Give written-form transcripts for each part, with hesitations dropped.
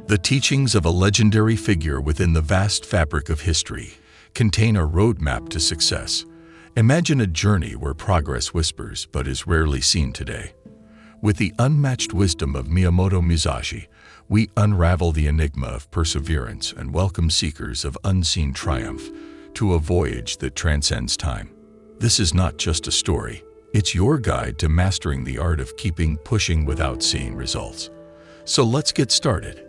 The teachings of a legendary figure within the vast fabric of history contain a roadmap to success. Imagine a journey where progress whispers but is rarely seen today. With the unmatched wisdom of Miyamoto Musashi, we unravel the enigma of perseverance and welcome seekers of unseen triumph to a voyage that transcends time. This is not just a story, it's your guide to mastering the art of keeping pushing without seeing results. So let's get started.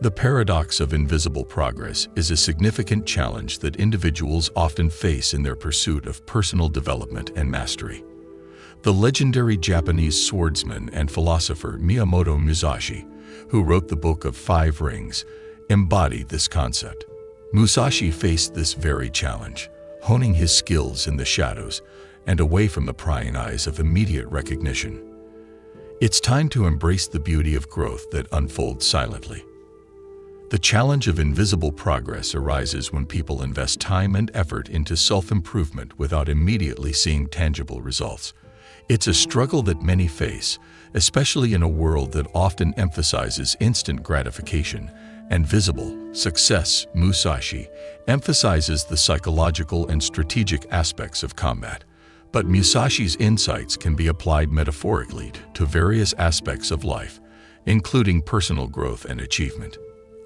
The paradox of invisible progress is a significant challenge that individuals often face in their pursuit of personal development and mastery. The legendary Japanese swordsman and philosopher Miyamoto Musashi, who wrote the Book of Five Rings, embodied this concept. Musashi faced this very challenge, honing his skills in the shadows and away from the prying eyes of immediate recognition. It's time to embrace the beauty of growth that unfolds silently. The challenge of invisible progress arises when people invest time and effort into self-improvement without immediately seeing tangible results. It's a struggle that many face, especially in a world that often emphasizes instant gratification and visible success. Musashi emphasizes the psychological and strategic aspects of combat, but Musashi's insights can be applied metaphorically to various aspects of life, including personal growth and achievement.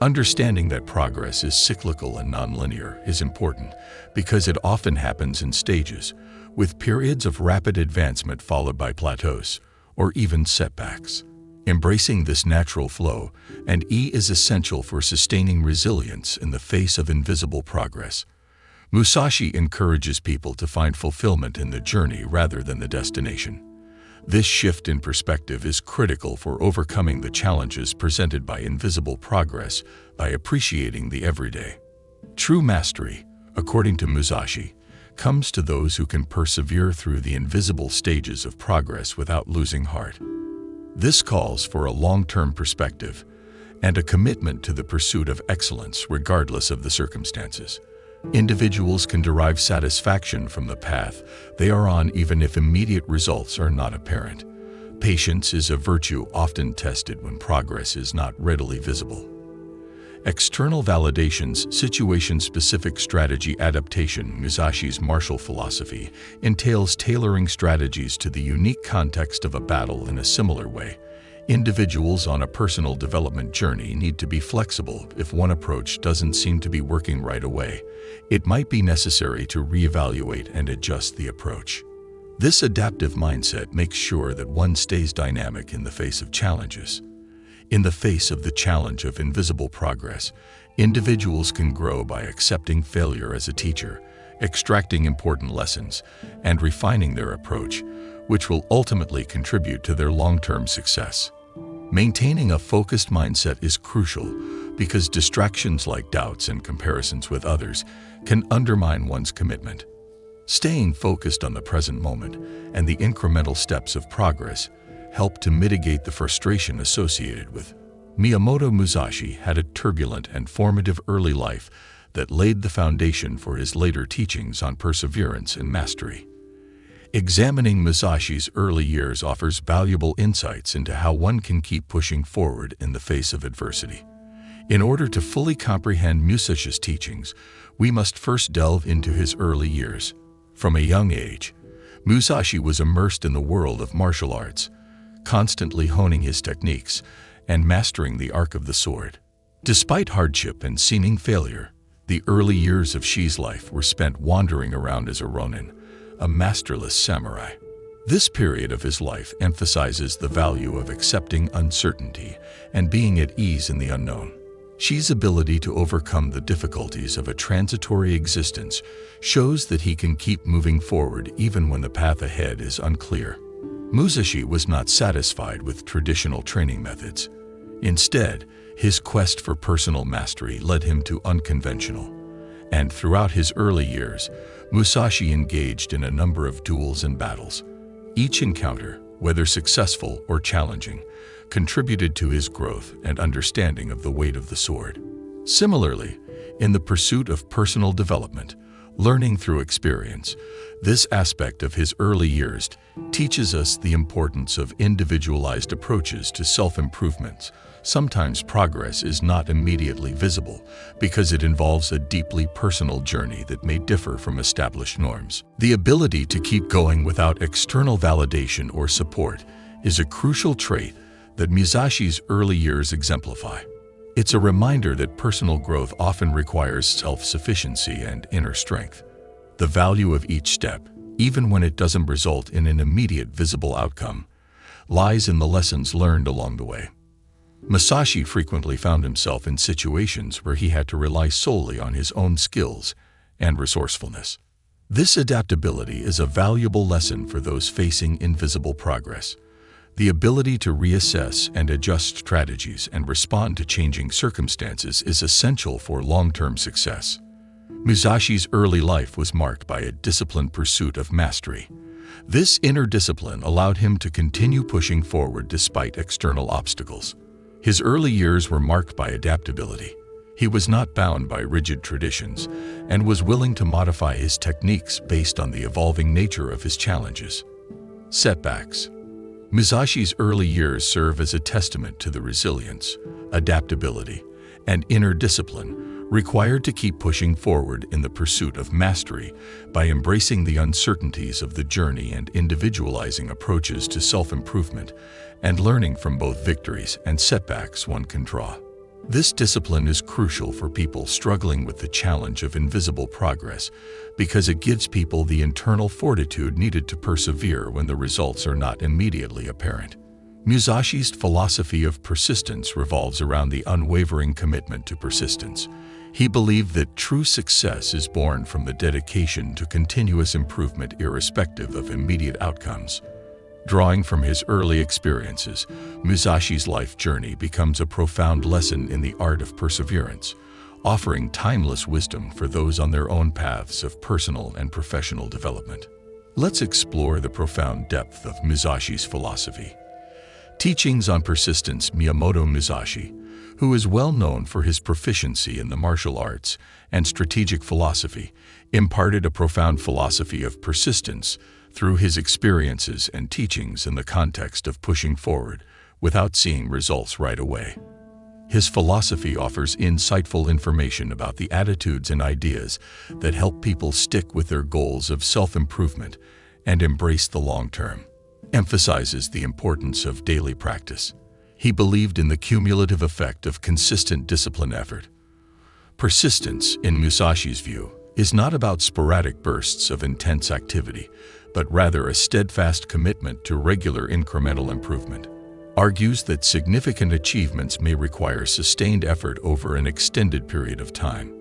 Understanding that progress is cyclical and nonlinear is important because it often happens in stages, with periods of rapid advancement followed by plateaus or even setbacks. Embracing this natural flow and ease is essential for sustaining resilience in the face of invisible progress. Musashi encourages people to find fulfillment in the journey rather than the destination. This shift in perspective is critical for overcoming the challenges presented by invisible progress by appreciating the everyday. True mastery, according to Musashi, comes to those who can persevere through the invisible stages of progress without losing heart. This calls for a long-term perspective and a commitment to the pursuit of excellence regardless of the circumstances. Individuals can derive satisfaction from the path they are on even if immediate results are not apparent. Patience is a virtue often tested when progress is not readily visible. External validations, situation-specific strategy adaptation. Musashi's martial philosophy entails tailoring strategies to the unique context of a battle in a similar way. Individuals on a personal development journey need to be flexible. If one approach doesn't seem to be working right away, it might be necessary to reevaluate and adjust the approach. This adaptive mindset makes sure that one stays dynamic in the face of challenges. In the face of the challenge of invisible progress, individuals can grow by accepting failure as a teacher, extracting important lessons, and refining their approach, which will ultimately contribute to their long-term success. Maintaining a focused mindset is crucial because distractions like doubts and comparisons with others can undermine one's commitment. Staying focused on the present moment and the incremental steps of progress help to mitigate the frustration associated with. Miyamoto Musashi had a turbulent and formative early life that laid the foundation for his later teachings on perseverance and mastery. Examining Musashi's early years offers valuable insights into how one can keep pushing forward in the face of adversity. In order to fully comprehend Musashi's teachings, we must first delve into his early years. From a young age, Musashi was immersed in the world of martial arts, constantly honing his techniques and mastering the art of the sword. Despite hardship and seeming failure, the early years of Shi's life were spent wandering around as a ronin, a masterless samurai. This period of his life emphasizes the value of accepting uncertainty and being at ease in the unknown. Shi's ability to overcome the difficulties of a transitory existence shows that he can keep moving forward even when the path ahead is unclear. Musashi was not satisfied with traditional training methods. Instead, his quest for personal mastery led him to unconventional. And throughout his early years, Musashi engaged in a number of duels and battles. Each encounter, whether successful or challenging, contributed to his growth and understanding of the weight of the sword. Similarly, in the pursuit of personal development, learning through experience, this aspect of his early years teaches us the importance of individualized approaches to self-improvement. Sometimes progress is not immediately visible because it involves a deeply personal journey that may differ from established norms. The ability to keep going without external validation or support is a crucial trait that Musashi's early years exemplify. It's a reminder that personal growth often requires self-sufficiency and inner strength. The value of each step, even when it doesn't result in an immediate visible outcome, lies in the lessons learned along the way. Musashi frequently found himself in situations where he had to rely solely on his own skills and resourcefulness. This adaptability is a valuable lesson for those facing invisible progress. The ability to reassess and adjust strategies and respond to changing circumstances is essential for long-term success. Musashi's early life was marked by a disciplined pursuit of mastery. This inner discipline allowed him to continue pushing forward despite external obstacles. His early years were marked by adaptability. He was not bound by rigid traditions and was willing to modify his techniques based on the evolving nature of his challenges. Setbacks. Musashi's early years serve as a testament to the resilience, adaptability, and inner discipline required to keep pushing forward in the pursuit of mastery by embracing the uncertainties of the journey and individualizing approaches to self-improvement and learning from both victories and setbacks one can draw. This discipline is crucial for people struggling with the challenge of invisible progress because it gives people the internal fortitude needed to persevere when the results are not immediately apparent. Musashi's philosophy of persistence revolves around the unwavering commitment to persistence. He believed that true success is born from the dedication to continuous improvement irrespective of immediate outcomes. Drawing from his early experiences, Musashi's life journey becomes a profound lesson in the art of perseverance, offering timeless wisdom for those on their own paths of personal and professional development. Let's explore the profound depth of Musashi's philosophy. Teachings on persistence. Miyamoto Musashi, who is well known for his proficiency in the martial arts and strategic philosophy, imparted a profound philosophy of persistence through his experiences and teachings in the context of pushing forward without seeing results right away. His philosophy offers insightful information about the attitudes and ideas that help people stick with their goals of self-improvement and embrace the long term. Emphasizes the importance of daily practice. He believed in the cumulative effect of consistent discipline effort. Persistence, in Musashi's view, is not about sporadic bursts of intense activity, but rather a steadfast commitment to regular incremental improvement. Argues that significant achievements may require sustained effort over an extended period of time.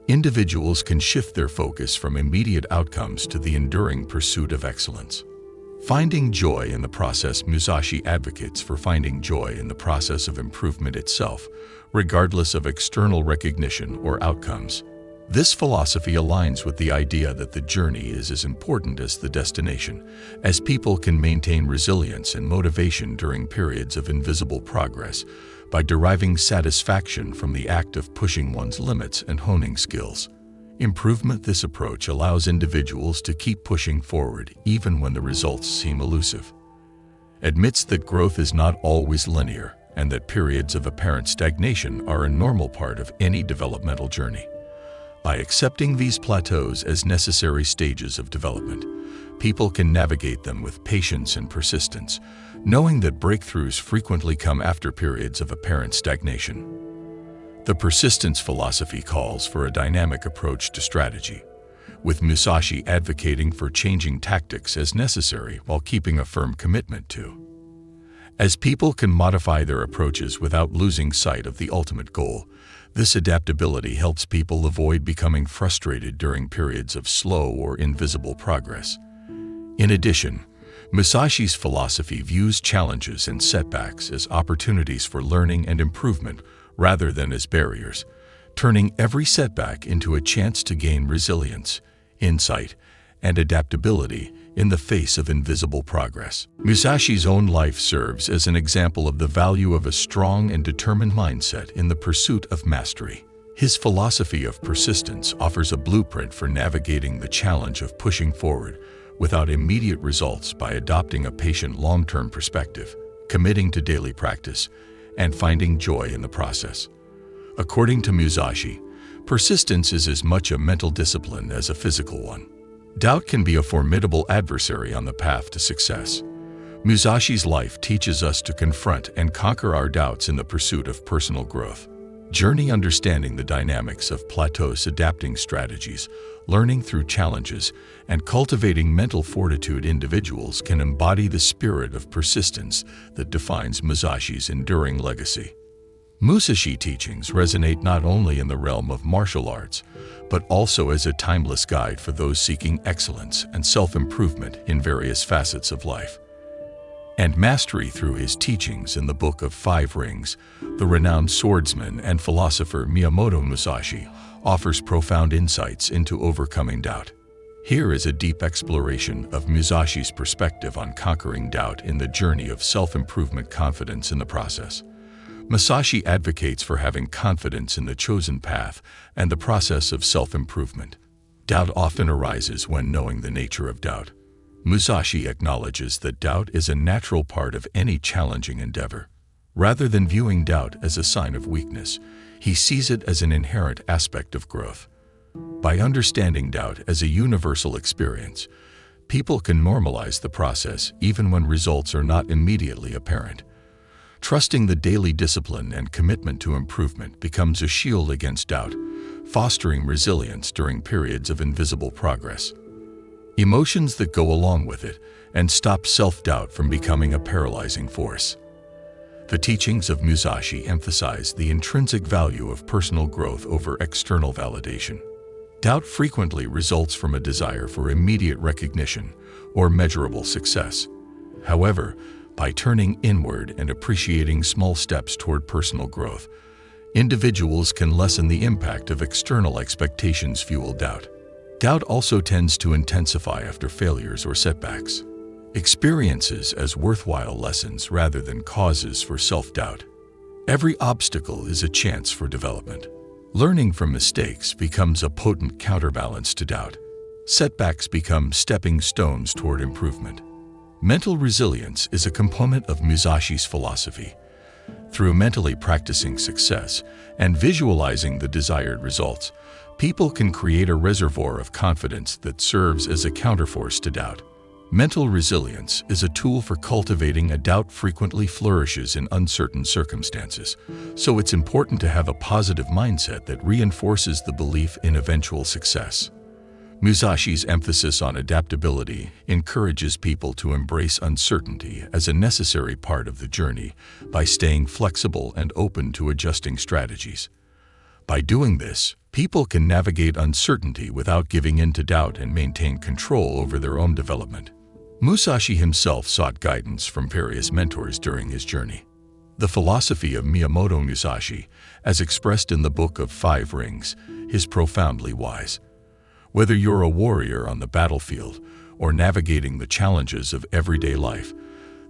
Individuals can shift their focus from immediate outcomes to the enduring pursuit of excellence. Finding joy in the process. Musashi advocates for finding joy in the process of improvement itself, regardless of external recognition or outcomes. This philosophy aligns with the idea that the journey is as important as the destination, as people can maintain resilience and motivation during periods of invisible progress by deriving satisfaction from the act of pushing one's limits and honing skills. Improvement. This approach allows individuals to keep pushing forward even when the results seem elusive. Admits that growth is not always linear and that periods of apparent stagnation are a normal part of any developmental journey. By accepting these plateaus as necessary stages of development, people can navigate them with patience and persistence, knowing that breakthroughs frequently come after periods of apparent stagnation. The persistence philosophy calls for a dynamic approach to strategy, with Musashi advocating for changing tactics as necessary while keeping a firm commitment to. As people can modify their approaches without losing sight of the ultimate goal, this adaptability helps people avoid becoming frustrated during periods of slow or invisible progress. In addition, Musashi's philosophy views challenges and setbacks as opportunities for learning and improvement rather than as barriers, turning every setback into a chance to gain resilience, insight, and adaptability in the face of invisible progress. Musashi's own life serves as an example of the value of a strong and determined mindset in the pursuit of mastery. His philosophy of persistence offers a blueprint for navigating the challenge of pushing forward without immediate results by adopting a patient long-term perspective, committing to daily practice, and finding joy in the process. According to Musashi, persistence is as much a mental discipline as a physical one. Doubt can be a formidable adversary on the path to success. Musashi's life teaches us to confront and conquer our doubts in the pursuit of personal growth. Journey understanding the dynamics of plateaus, adapting strategies, learning through challenges, and cultivating mental fortitude. Individuals can embody the spirit of persistence that defines Musashi's enduring legacy. Musashi teachings resonate not only in the realm of martial arts, but also as a timeless guide for those seeking excellence and self-improvement in various facets of life. And mastery through his teachings in the Book of Five Rings, the renowned swordsman and philosopher Miyamoto Musashi offers profound insights into overcoming doubt. Here is a deep exploration of Musashi's perspective on conquering doubt in the journey of self-improvement, confidence in the process. Musashi advocates for having confidence in the chosen path and the process of self-improvement. Doubt often arises when knowing the nature of doubt. Musashi acknowledges that doubt is a natural part of any challenging endeavor. Rather than viewing doubt as a sign of weakness, he sees it as an inherent aspect of growth. By understanding doubt as a universal experience, people can normalize the process even when results are not immediately apparent. Trusting the daily discipline and commitment to improvement becomes a shield against doubt, fostering resilience during periods of invisible progress. Emotions that go along with it and stop self-doubt from becoming a paralyzing force. The teachings of Musashi emphasize the intrinsic value of personal growth over external validation. Doubt frequently results from a desire for immediate recognition or measurable success. However, by turning inward and appreciating small steps toward personal growth, individuals can lessen the impact of external expectations fueled doubt. Doubt also tends to intensify after failures or setbacks. Experiences as worthwhile lessons rather than causes for self-doubt. Every obstacle is a chance for development. Learning from mistakes becomes a potent counterbalance to doubt. Setbacks become stepping stones toward improvement. Mental resilience is a component of Musashi's philosophy. Through mentally practicing success and visualizing the desired results, people can create a reservoir of confidence that serves as a counterforce to doubt. Mental resilience is a tool for cultivating a doubt frequently flourishes in uncertain circumstances, so it's important to have a positive mindset that reinforces the belief in eventual success. Musashi's emphasis on adaptability encourages people to embrace uncertainty as a necessary part of the journey by staying flexible and open to adjusting strategies. By doing this, people can navigate uncertainty without giving in to doubt and maintain control over their own development. Musashi himself sought guidance from various mentors during his journey. The philosophy of Miyamoto Musashi, as expressed in the Book of Five Rings, is profoundly wise. Whether you're a warrior on the battlefield or navigating the challenges of everyday life,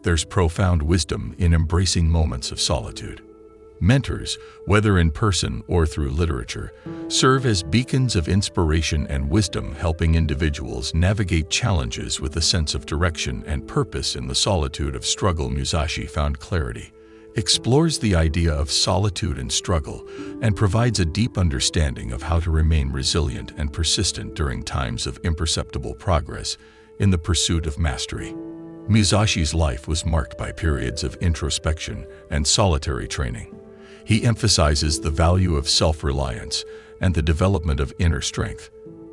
there's profound wisdom in embracing moments of solitude. Mentors, whether in person or through literature, serve as beacons of inspiration and wisdom, helping individuals navigate challenges with a sense of direction and purpose. In the solitude of struggle, Musashi found clarity, explores the idea of solitude and struggle, and provides a deep understanding of how to remain resilient and persistent during times of imperceptible progress in the pursuit of mastery. Musashi's life was marked by periods of introspection and solitary training. He emphasizes the value of self-reliance and the development of inner strength.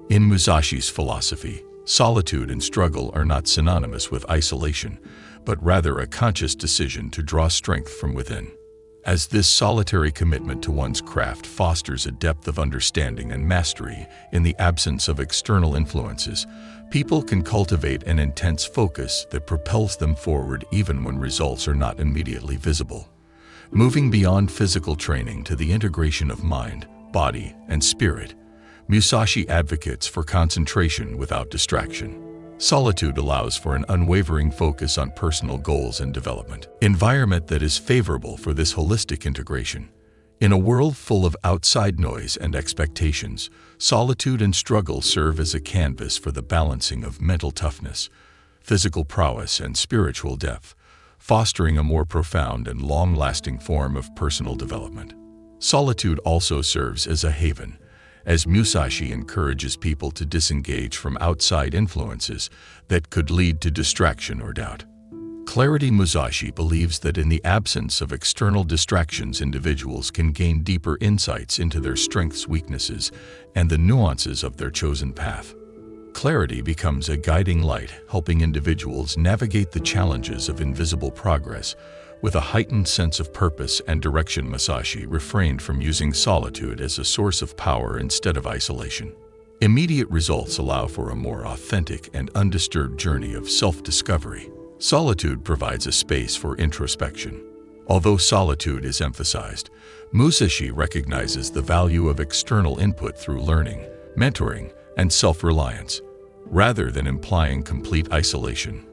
In Musashi's philosophy, solitude and struggle are not synonymous with isolation, but rather a conscious decision to draw strength from within. As this solitary commitment to one's craft fosters a depth of understanding and mastery in the absence of external influences, people can cultivate an intense focus that propels them forward even when results are not immediately visible. Moving beyond physical training to the integration of mind, body, and spirit, Musashi advocates for concentration without distraction. Solitude allows for an unwavering focus on personal goals and development, environment that is favorable for this holistic integration. In a world full of outside noise and expectations, solitude and struggle serve as a canvas for the balancing of mental toughness, physical prowess, and spiritual depth, fostering a more profound and long-lasting form of personal development. Solitude also serves as a haven, as Musashi encourages people to disengage from outside influences that could lead to distraction or doubt. Clarity Musashi believes that in the absence of external distractions, individuals can gain deeper insights into their strengths, weaknesses, and the nuances of their chosen path. Clarity becomes a guiding light, helping individuals navigate the challenges of invisible progress with a heightened sense of purpose and direction. Musashi refrained from using solitude as a source of power instead of isolation. Immediate results allow for a more authentic and undisturbed journey of self-discovery. Solitude provides a space for introspection. Although solitude is emphasized, Musashi recognizes the value of external input through learning, mentoring, and self-reliance, rather than implying complete isolation.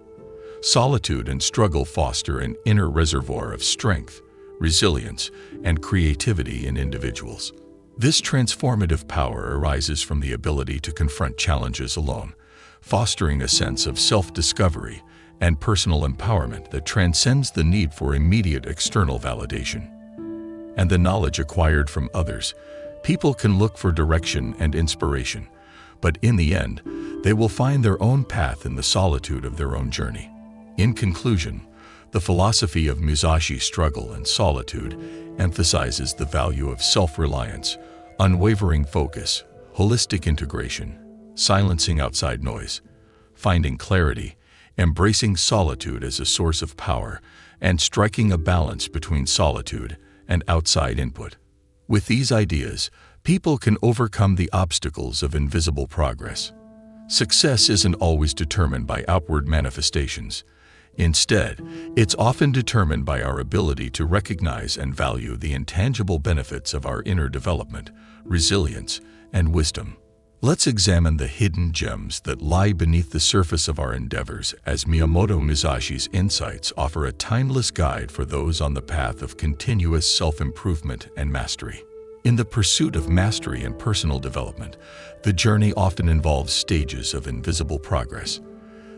Solitude and struggle foster an inner reservoir of strength, resilience, and creativity in individuals. This transformative power arises from the ability to confront challenges alone, fostering a sense of self-discovery and personal empowerment that transcends the need for immediate external validation. And the knowledge acquired from others, people can look for direction and inspiration, but in the end, they will find their own path in the solitude of their own journey. In conclusion, the philosophy of Musashi's struggle and solitude emphasizes the value of self-reliance, unwavering focus, holistic integration, silencing outside noise, finding clarity, embracing solitude as a source of power, and striking a balance between solitude and outside input. With these ideas, people can overcome the obstacles of invisible progress. Success isn't always determined by outward manifestations. Instead, it's often determined by our ability to recognize and value the intangible benefits of our inner development, resilience, and wisdom. Let's examine the hidden gems that lie beneath the surface of our endeavors, as Miyamoto Musashi's insights offer a timeless guide for those on the path of continuous self-improvement and mastery. In the pursuit of mastery and personal development, the journey often involves stages of invisible progress.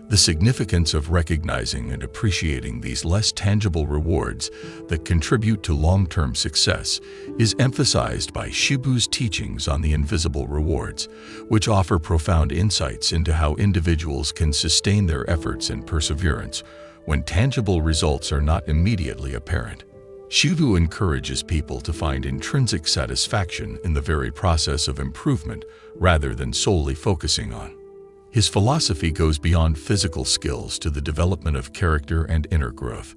The significance of recognizing and appreciating these less tangible rewards that contribute to long-term success is emphasized by Shibu's teachings on the invisible rewards, which offer profound insights into how individuals can sustain their efforts and perseverance when tangible results are not immediately apparent. Shibu encourages people to find intrinsic satisfaction in the very process of improvement rather than solely focusing on. His philosophy goes beyond physical skills to the development of character and inner growth.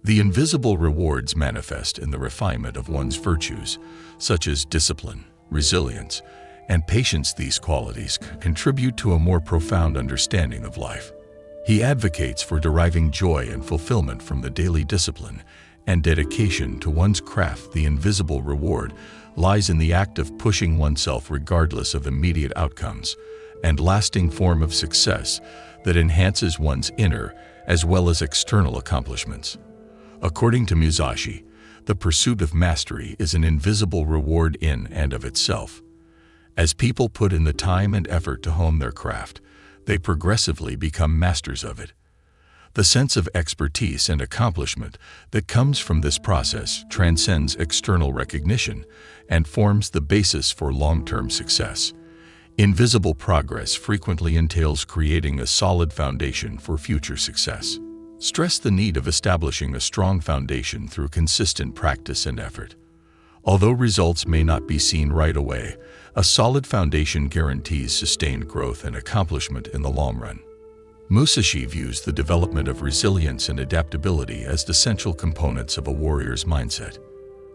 The invisible rewards manifest in the refinement of one's virtues, such as discipline, resilience, and patience. These qualities contribute to a more profound understanding of life. He advocates for deriving joy and fulfillment from the daily discipline and dedication to one's craft. The invisible reward lies in the act of pushing oneself regardless of immediate outcomes, and lasting form of success that enhances one's inner as well as external accomplishments. According to Musashi, the pursuit of mastery is an invisible reward in and of itself. As people put in the time and effort to hone their craft, they progressively become masters of it. The sense of expertise and accomplishment that comes from this process transcends external recognition and forms the basis for long-term success. Invisible progress frequently entails creating a solid foundation for future success. Stress the need of establishing a strong foundation through consistent practice and effort. Although results may not be seen right away, a solid foundation guarantees sustained growth and accomplishment in the long run. Musashi views the development of resilience and adaptability as essential components of a warrior's mindset.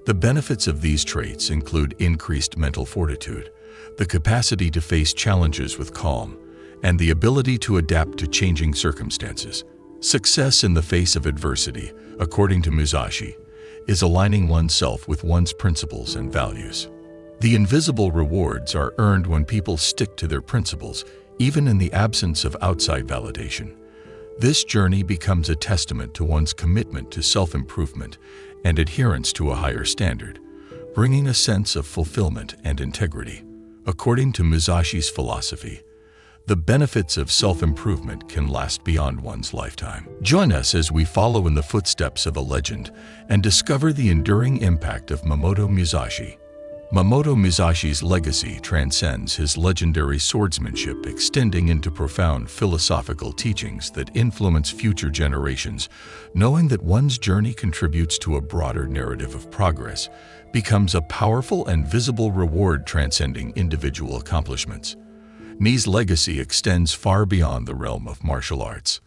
The benefits of these traits include increased mental fortitude, the capacity to face challenges with calm, and the ability to adapt to changing circumstances. Success in the face of adversity, according to Musashi, is aligning oneself with one's principles and values. The invisible rewards are earned when people stick to their principles, even in the absence of outside validation. This journey becomes a testament to one's commitment to self-improvement and adherence to a higher standard, bringing a sense of fulfillment and integrity. According to Musashi's philosophy, The benefits of self-improvement can last beyond one's lifetime. Join us as we follow in the footsteps of a legend and discover the enduring impact of Miyamoto Musashi. Miyamoto Musashi's legacy transcends his legendary swordsmanship, extending into profound philosophical teachings that influence future generations. Knowing that one's journey contributes to a broader narrative of progress becomes a powerful and visible reward transcending individual accomplishments. Mi's legacy extends far beyond the realm of martial arts.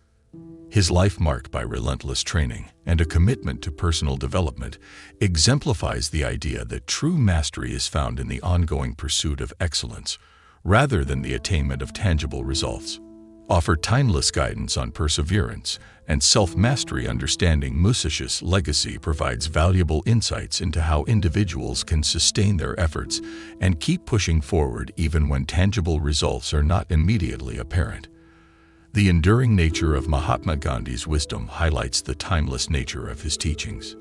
His life, marked by relentless training and a commitment to personal development, exemplifies the idea that true mastery is found in the ongoing pursuit of excellence, rather than the attainment of tangible results. Offer timeless guidance on perseverance and self-mastery. Understanding Musashi's legacy provides valuable insights into how individuals can sustain their efforts and keep pushing forward even when tangible results are not immediately apparent. The enduring nature of Mahatma Gandhi's wisdom highlights the timeless nature of his teachings.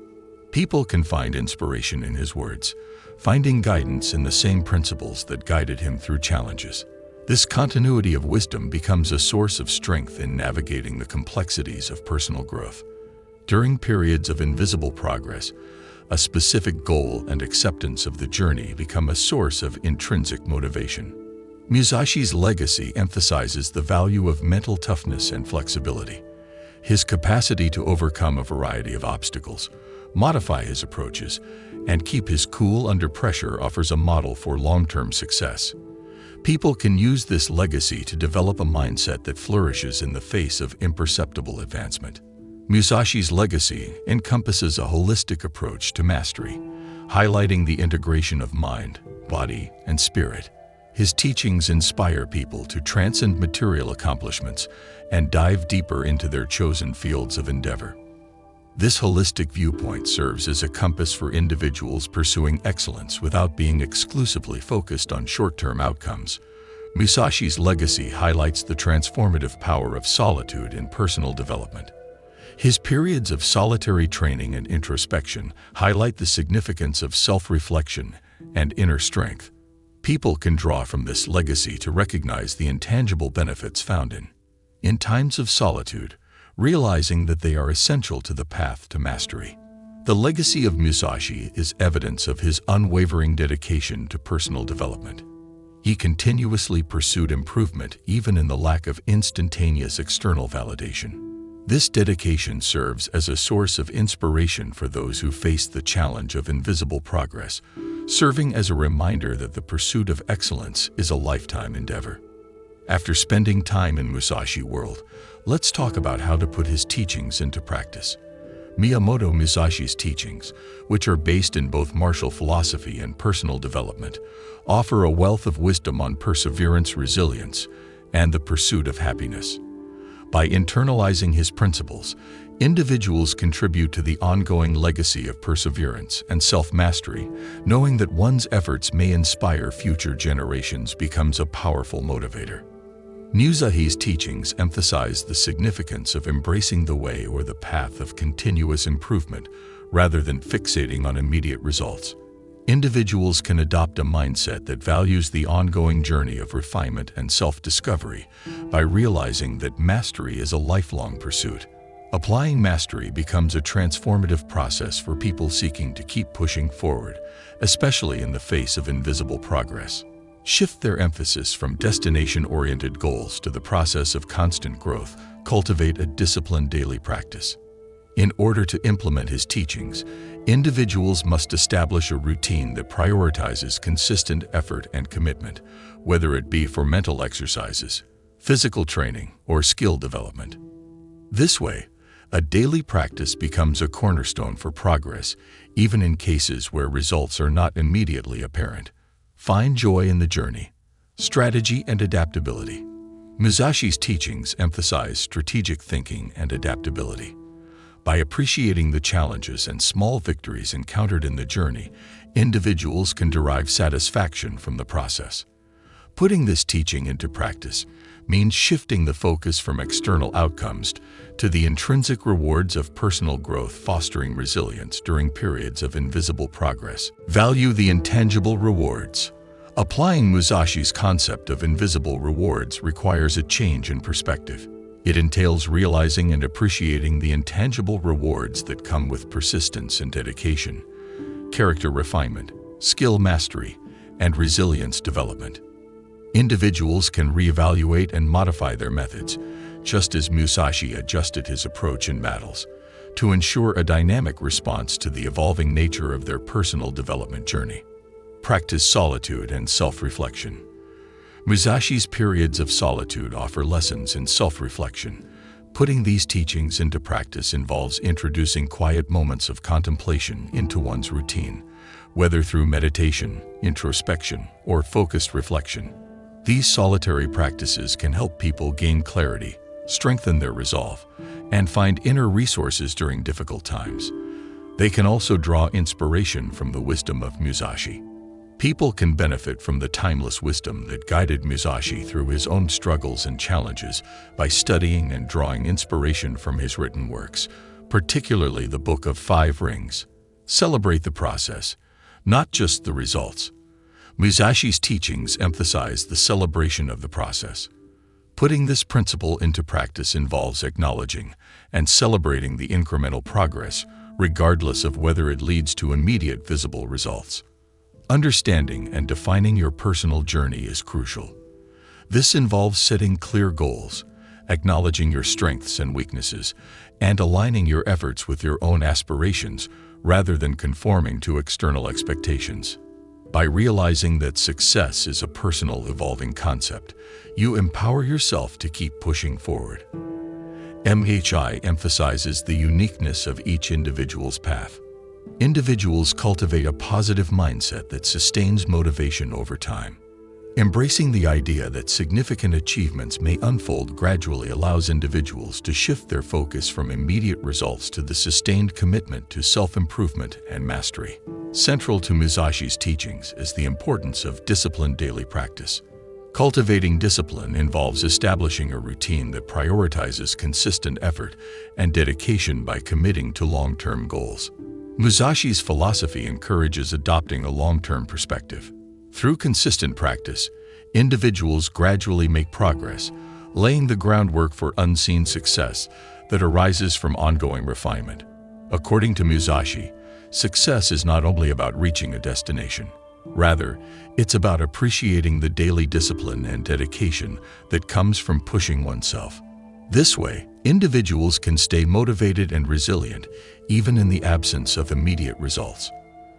People can find inspiration in his words, finding guidance in the same principles that guided him through challenges. This continuity of wisdom becomes a source of strength in navigating the complexities of personal growth. During periods of invisible progress, a specific goal and acceptance of the journey become a source of intrinsic motivation. Musashi's legacy emphasizes the value of mental toughness and flexibility. His capacity to overcome a variety of obstacles, modify his approaches, and keep his cool under pressure offers a model for long-term success. People can use this legacy to develop a mindset that flourishes in the face of imperceptible advancement. Musashi's legacy encompasses a holistic approach to mastery, highlighting the integration of mind, body, and spirit. His teachings inspire people to transcend material accomplishments and dive deeper into their chosen fields of endeavor. This holistic viewpoint serves as a compass for individuals pursuing excellence without being exclusively focused on short-term outcomes. Musashi's legacy highlights the transformative power of solitude in personal development. His periods of solitary training and introspection highlight the significance of self-reflection and inner strength. People can draw from this legacy to recognize the intangible benefits found in times of solitude, realizing that they are essential to the path to mastery. The legacy of Musashi is evidence of his unwavering dedication to personal development. He continuously pursued improvement even in the lack of instantaneous external validation. This dedication serves as a source of inspiration for those who face the challenge of invisible progress, serving as a reminder that the pursuit of excellence is a lifetime endeavor. After spending time in Musashi world, let's talk about how to put his teachings into practice. Miyamoto Musashi's teachings, which are based in both martial philosophy and personal development, offer a wealth of wisdom on perseverance, resilience, and the pursuit of happiness. By internalizing his principles, individuals contribute to the ongoing legacy of perseverance and self-mastery. Knowing that one's efforts may inspire future generations becomes a powerful motivator. Musashi's teachings emphasize the significance of embracing the way or the path of continuous improvement rather than fixating on immediate results. Individuals can adopt a mindset that values the ongoing journey of refinement and self-discovery by realizing that mastery is a lifelong pursuit. Applying mastery becomes a transformative process for people seeking to keep pushing forward, especially in the face of invisible progress. Shift their emphasis from destination-oriented goals to the process of constant growth. Cultivate a disciplined daily practice. In order to implement his teachings, individuals must establish a routine that prioritizes consistent effort and commitment, whether it be for mental exercises, physical training, or skill development. This way, a daily practice becomes a cornerstone for progress, even in cases where results are not immediately apparent. Find joy in the journey. Strategy and adaptability. Musashi's teachings emphasize strategic thinking and adaptability. By appreciating the challenges and small victories encountered in the journey, individuals can derive satisfaction from the process. Putting this teaching into practice means shifting the focus from external outcomes to the intrinsic rewards of personal growth, fostering resilience during periods of invisible progress. Value the intangible rewards. Applying Musashi's concept of invisible rewards requires a change in perspective. It entails realizing and appreciating the intangible rewards that come with persistence and dedication, character refinement, skill mastery, and resilience development. Individuals can reevaluate and modify their methods, just as Musashi adjusted his approach in battles, to ensure a dynamic response to the evolving nature of their personal development journey. Practice solitude and self-reflection. Musashi's periods of solitude offer lessons in self-reflection. Putting these teachings into practice involves introducing quiet moments of contemplation into one's routine, whether through meditation, introspection, or focused reflection. These solitary practices can help people gain clarity, strengthen their resolve, and find inner resources during difficult times. They can also draw inspiration from the wisdom of Musashi. People can benefit from the timeless wisdom that guided Musashi through his own struggles and challenges by studying and drawing inspiration from his written works, particularly the Book of Five Rings. Celebrate the process, not just the results. Musashi's teachings emphasize the celebration of the process. Putting this principle into practice involves acknowledging and celebrating the incremental progress, regardless of whether it leads to immediate visible results. Understanding and defining your personal journey is crucial. This involves setting clear goals, acknowledging your strengths and weaknesses, and aligning your efforts with your own aspirations rather than conforming to external expectations. By realizing that success is a personal, evolving concept, you empower yourself to keep pushing forward. MHI emphasizes the uniqueness of each individual's path. Individuals cultivate a positive mindset that sustains motivation over time. Embracing the idea that significant achievements may unfold gradually allows individuals to shift their focus from immediate results to the sustained commitment to self-improvement and mastery. Central to Musashi's teachings is the importance of disciplined daily practice. Cultivating discipline involves establishing a routine that prioritizes consistent effort and dedication by committing to long-term goals. Musashi's philosophy encourages adopting a long-term perspective. Through consistent practice, individuals gradually make progress, laying the groundwork for unseen success that arises from ongoing refinement. According to Musashi, success is not only about reaching a destination. Rather, it's about appreciating the daily discipline and dedication that comes from pushing oneself. This way, individuals can stay motivated and resilient, even in the absence of immediate results.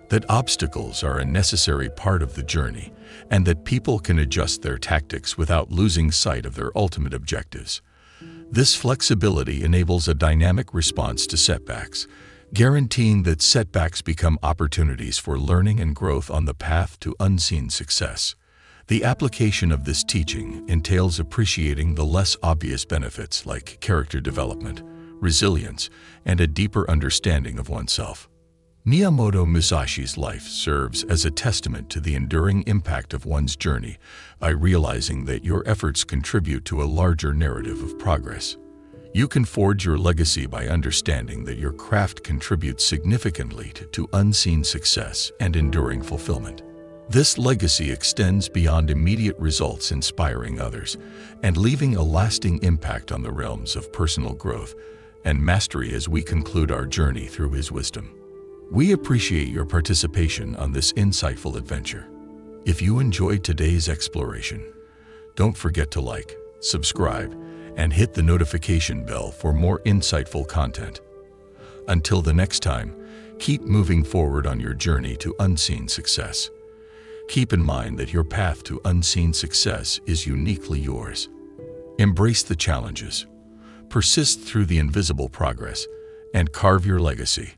That obstacles are a necessary part of the journey, and that people can adjust their tactics without losing sight of their ultimate objectives. This flexibility enables a dynamic response to setbacks, guaranteeing that setbacks become opportunities for learning and growth on the path to unseen success. The application of this teaching entails appreciating the less obvious benefits like character development, resilience, and a deeper understanding of oneself. Miyamoto Musashi's life serves as a testament to the enduring impact of one's journey by realizing that your efforts contribute to a larger narrative of progress. You can forge your legacy by understanding that your craft contributes significantly to unseen success and enduring fulfillment. This legacy extends beyond immediate results, inspiring others and leaving a lasting impact on the realms of personal growth and mastery as we conclude our journey through his wisdom. We appreciate your participation on this insightful adventure. If you enjoyed today's exploration, don't forget to like, subscribe, and hit the notification bell for more insightful content. Until the next time, keep moving forward on your journey to unseen success. Keep in mind that your path to unseen success is uniquely yours. Embrace the challenges, persist through the invisible progress, and carve your legacy.